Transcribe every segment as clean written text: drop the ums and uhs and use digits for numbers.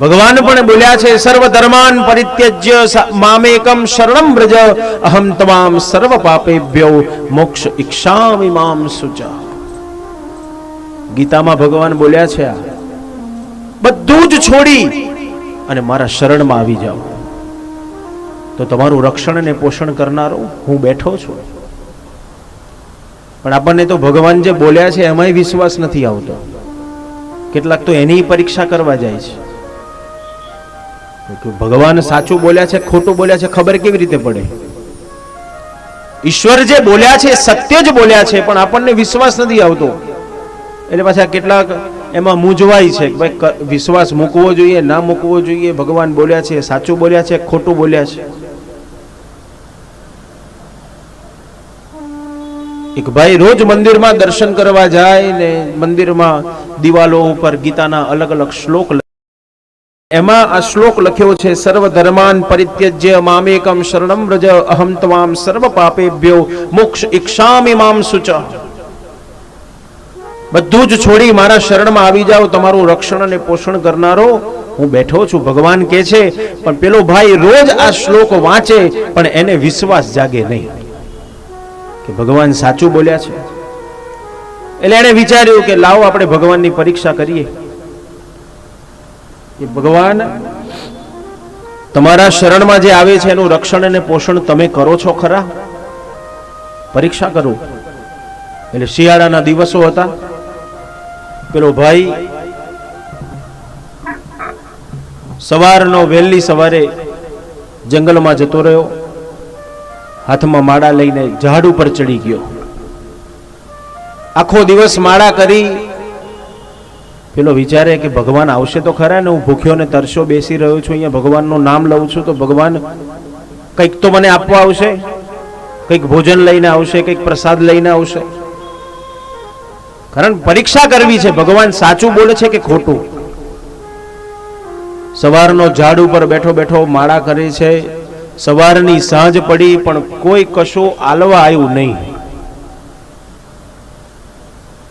ભગવાન પણ બોલ્યા છે, સર્વ ધર્માન પરિત્યજ્ય મામેકમ શરણમ વ્રજ અહમ તમામ સર્વ પાપેભ્યો મોક્ષ ઇક્ષામિ મામ શુચ. ગીતામાં ભગવાન બોલ્યા છે, આ બધું જ છોડી અને મારા શરણમાં આવી જાઓ તો તમારું રક્ષણ અને પોષણ કરનારો હું બેઠો છું. પણ આપણને તો ભગવાન જે બોલ્યા છે એમાંય વિશ્વાસ નથી આવતો. કેટલાક તો એની પરીક્ષા કરવા જાય છે. ભગવાન સાચું બોલ્યા છે ખોટું બોલ્યા છે ખબર કેવી રીતે પડે? ઈશ્વર જે બોલ્યા છે સત્ય જ બોલ્યા છે, પણ આપણને વિશ્વાસ નથી આવતો. એટલે પાછા કેટલાક એમાં મૂંઝવાય છે કે ભાઈ વિશ્વાસ મૂકવો જોઈએ ના મૂકવો જોઈએ, ભગવાન બોલ્યા છે સાચું બોલ્યા છે ખોટું બોલ્યા છે. એક ભાઈ રોજ મંદિરમાં દર્શન કરવા જાય ને મંદિરમાં દિવાલો ઉપર ગીતાના અલગ અલગ શ્લોક, એમાં આ શ્લોક લખ્યો છે, સર્વ ધર્માન પરિત્યજ્ય મામેકમ શરણમ વ્રજ અહમ તમામ સર્વ પાપેભ્યો મોક્ષ ઇક્ષામિ મામ શુચ. બધું જ છોડી મારા શરણમાં આવી જાઓ, તમારું રક્ષણ અને પોષણ કરનારો હું બેઠો છું. ભગવાન કહે છે, પણ પેલો ભાઈ રોજ આ શ્લોક વાંચે પણ એને વિશ્વાસ જાગે નહીં કે ભગવાન સાચું બોલ્યા છે. એટલે એને વિચાર્યું કે લાવો આપણે ભગવાનની પરીક્ષા કરીએ કે ભગવાન તમારા શરણમાં જે આવે છે એનું રક્ષણ અને પોષણ તમે કરો છો ખરા? પરીક્ષા કરું. એટલે શિયાળાના દિવસો હતા. પેલો ભાઈ સવારનો વહેલી સવારે જંગલમાં જતો રહ્યો, હાથમાં માળા લઈને ઝાડ ઉપર ચડી ગયો. આખો દિવસ માળા કરી. પેલો વિચારે કે ભગવાન આવશે તો ખરા ને, હું ભૂખ્યો ને તરસ્યો બેસી રહ્યો છું, અહીંયા ભગવાનનું નામ લઉં છું તો ભગવાન કંઈક તો મને આપવા આવશે, કંઈક ભોજન લઈને આવશે, કંઈક પ્રસાદ લઈને આવશે. કારણ પરીક્ષા કરવી છે ભગવાન સાચું બોલે છે કે ખોટું. સવારનો ઝાડ ઉપર બેઠો બેઠો માળા કરે છે. સવારની સાંજ પડી પણ કોઈ કશું આલવા આવ્યું નહીં.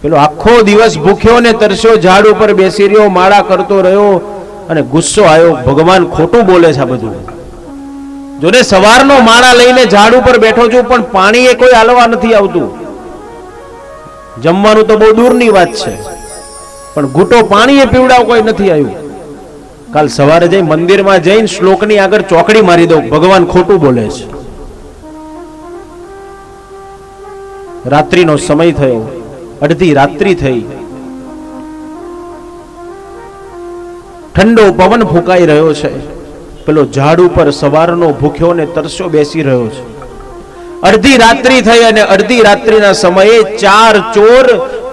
પેલો આખો દિવસ ભૂખ્યો ને તરસ્યો ઝાડ ઉપર બેસી રહ્યો, માળા કરતો રહ્યો અને ગુસ્સો આવ્યો, ભગવાન ખોટું બોલે છે આ બધું. જોને સવારનો માળા લઈને ઝાડ ઉપર બેઠો છું પણ પાણી એ કોઈ આલવા નથી આવતું. જમવાનું તો બહુ દૂરની વાત છે, પણ ઘૂંટો પાણી એ પીવડાવ કોઈ નથી આવ્યું. કાલ સવારે જઈ મંદિરમાં જઈને શ્લોકની આગળ ચોકડી મારી દઉં, ભગવાન ખોટું બોલે છે. રાત્રિનો સમય થયો, અડધી રાત્રિ થઈ. ઠંડો પવન ફૂંકાઈ રહ્યો છે. પેલો ઝાડ ઉપર સવારનો ભૂખ્યો ને તરસ્યો બેસી રહ્યો છે. અડધી રાત્રિ થઈ અને અડધી રાત્રિના સમયે 4 ચોર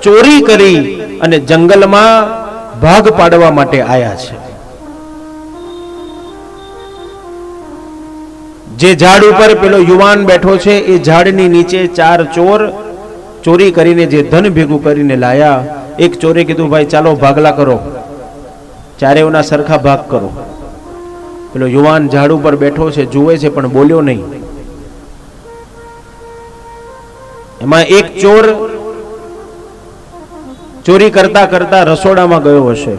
ચોરી કરી અને જંગલમાં ભાગ પાડવા માટે આવ્યા છે. જે ઝાડ ઉપર પેલો યુવાન બેઠો છે એ ઝાડની નીચે 4 ચોર ચોરી કરીને જે ધન ભેગું કરીને લાયા. એક ચોરે કીધું, ભાઈ ચાલો ભાગલા કરો, ચારેવના સરખા ભાગ કરો. પેલો યુવાન ઝાડ ઉપર બેઠો છે, જુએ છે પણ બોલ્યો નહીં. એમાં એક ચોર ચોરી કરતા કરતા રસોડામાં ગયો હશે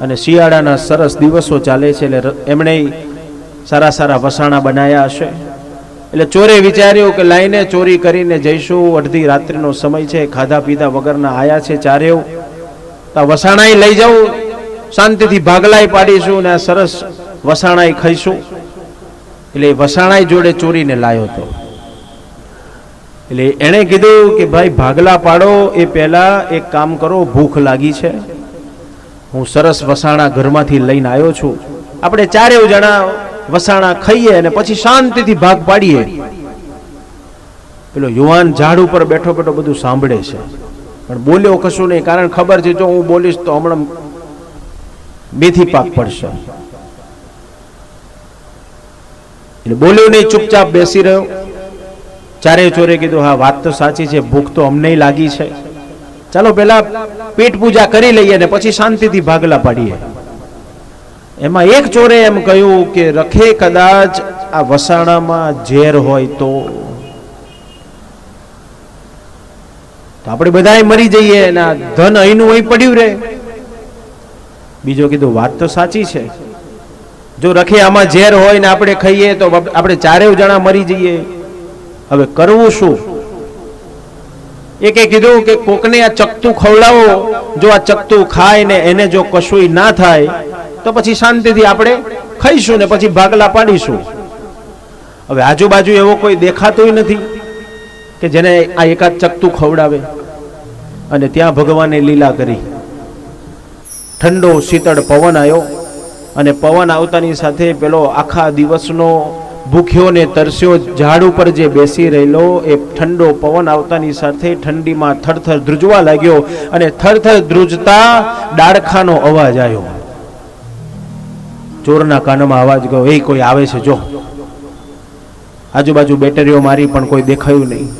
અને શિયાળાના સરસ દિવસો ચાલે છે એટલે એમણે સારા સારા વસાણા બનાવ્યા હશે. એટલે ચોરે વિચાર્યું કે લાઈને ચોરી કરીને જઈશું, અડધી રાત્રિનો સમય છે, ખાધા પીધા વગરના આયા છે ચારેવ, તો વસાણાઈ લઈ જાઉં, શાંતિથી ભાગલાઈ પાડીશું ને આ સરસ વસાણાઈ ખાઈશું. એટલે વસાણાઈ જોડે ચોરીને લાયો હતો. એટલે એણે કીધું કે ભાઈ ભાગલા પાડો એ પહેલા એક કામ કરો, ભૂખ લાગી છે, હું સરસ વસાણા ઘરમાંથી લઈને આવ્યો છું, આપણે ચારેવ જણા વસાણા ખાઈએ અને પછી શાંતિથી ભાગ પાડીએ. પેલો યુવાન ઝાડ ઉપર બેઠો બેઠો બધું સાંભળે છે પણ બોલ્યો કશું નહીં, કારણ ખબર છે જો હું બોલીશ તો હમણાં બેથી પાક પડશે. એટલે બોલ્યો નહીં, ચૂપચાપ બેસી રહ્યો. ચારે ચોરે કીધું, હા વાત તો સાચી છે, ભૂખ તો અમને લાગી છે, ચાલો પેલા પેટ પૂજા કરી લઈએ ને પછી શાંતિથી ભાગલા પાડીએ. એમાં એક ચોરે એમ કહ્યું કે રખે કદાચ આ વસાણામાં ઝેર હોય તો આપણે બધાય મરી જઈએ ને ધન અહીંનું અહીં પડ્યું રહે. બીજો કીધું વાત તો સાચી છે, જો રખે આમાં ઝેર હોય ને આપણે ખાઈએ તો આપણે ચારેય જણા મરી જઈએ, હવે કરવું શું? એકે કીધું કે કોકને આ ચકતું ખવડાવો, જો આ ચકતું ખાય ને એને જો કશું ના થાય તો પછી શાંતિથી આપણે ખાઈશું ને પછી ભાગલા પાડીશું. હવે આજુબાજુ એવો કોઈ દેખાતોય નથી કે જેને આ એકાદ ચકતું ખવડાવે. અને ત્યાં ભગવાને લીલા કરી. ઠંડો શીતળ પવન આવ્યો અને પવન આવતાની સાથે પેલો આખા દિવસનો ભૂખ્યો ને તરસ્યો ઝાડ ઉપર જે બેસી રહેલો એ ઠંડો પવન આવતાની સાથે ઠંડીમાં થરથર ધ્રુજવા લાગ્યો અને થરથર ધ્રુજતા ડાળખાનો અવાજ આવ્યો. ચોરના કાનમાં અવાજ ગયો, એ કોઈ આવે છે જો. આજુબાજુ બેટરીઓ મારી પણ કોઈ દેખાયું નહીં.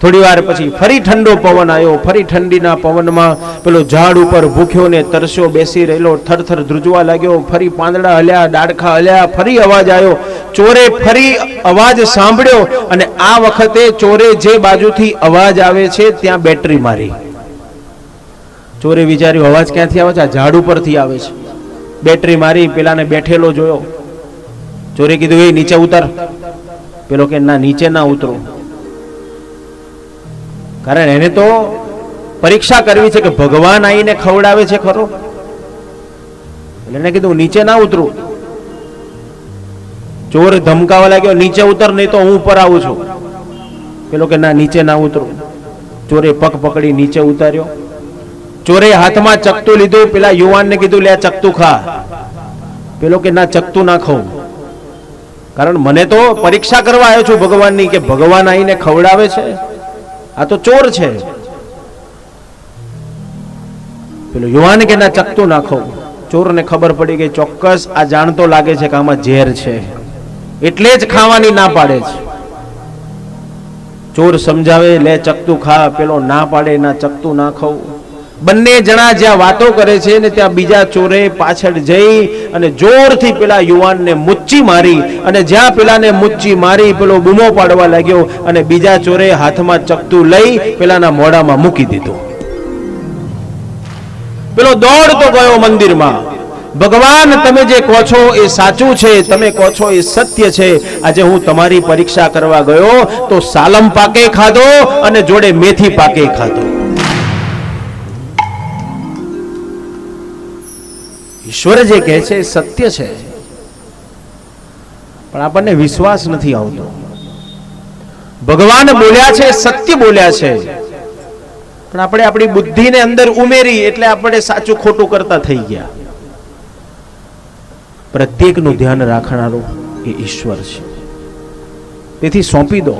થોડી વાર પછી ફરી ઠંડો પવન આવ્યો. ફરી ઠંડીના પવનમાં પેલો ઝાડ ઉપર ભૂખ્યો ને તરસ્યો બેસી રહેલો થરથર ધ્રુજવા લાગ્યો. ફરી પાંદડા હલ્યા, ડાળખા હલ્યા, ફરી અવાજ આવ્યો. ચોરે ફરી અવાજ સાંભળ્યો અને આ વખતે ચોરે જે બાજુથી અવાજ આવે છે ત્યાં બેટરી મારી. ચોરે વિચાર્યું અવાજ ક્યાંથી આવે છે? આ ઝાડ ઉપરથી આવે છે. બેટરી મારી, પેલાને બેઠેલો જોયો. ચોરે કીધું એ નીચે ઉતર. પેલો કે ના, નીચે ના ઉતરું. કારણ એને તો પરીક્ષા કરવી છે કે ભગવાન આવીને ખવડાવે છે ખરો. એટલે એને કીધું નીચે ના ઉતરું. ચોર ધમકાવા લાગ્યો, નીચે ઉતર નહીં તો હું ઉપર આવું છું. પેલો કે ના, નીચે ના ઉતરું. ચોરે પગ પકડી નીચે ઉતાર્યો. ચોરે હાથમાં ચકતું લીધું. પેલા યુવાનને કીધું લે ચકતું ખા. પેલો કે ના, ચકતું ના ખાઉં, કારણ મને તો પરીક્ષા કરવા આવ્યો છું ભગવાનની કે ભગવાન આવીને ખવડાવે છે, આ તો ચોર છે. પેલો યુવાન કે ના, ચકતું નાખો. ચોરને ખબર પડી ગઈ ચોક્કસ આ જાણતો લાગે છે કે આમાં ઝેર છે, એટલે જ ખાવાની ના પાડે છે. ચોર સમજાવે લે ચકતું ખા, પેલો ના પાડે ના, ચકતું ના ખાવું. બંને જણા જ્યાં વાતો કરે છે ને ત્યાં બીજા ચોરે પાછળ જઈ અને જોરથી પેલા યુવાનને મુચ્ચી મારી. અને જ્યાં પેલાને મુચ્ચી મારી પેલો બૂમો પાડવા લાગ્યો અને બીજા ચોરે હાથમાં ચકતું લઈ પેલાના મોઢામાં મૂકી દીધું. પેલો દોડતો ગયો મંદિરમાં. ભગવાન તમે જે કહો છો એ સાચું છે, તમે કહો છો એ સત્ય છે. આજે હું તમારી પરીક્ષા કરવા ગયો તો સાલમ પાકે ખાધો અને જોડે મેથી પાકે ખાધો. ઈશ્વર જે કહે છે સત્ય છે, પણ આપણને વિશ્વાસ નથી આવતો. ભગવાન બોલ્યા છે, સત્ય બોલ્યા છે, પણ આપણે આપણી બુદ્ધિને અંદર ઉમેરી એટલે આપણે સાચું ખોટું કરતા થઈ ગયા. પ્રત્યેકનું ધ્યાન રાખનારો એ ઈશ્વર છે. તેથી સોંપી દો.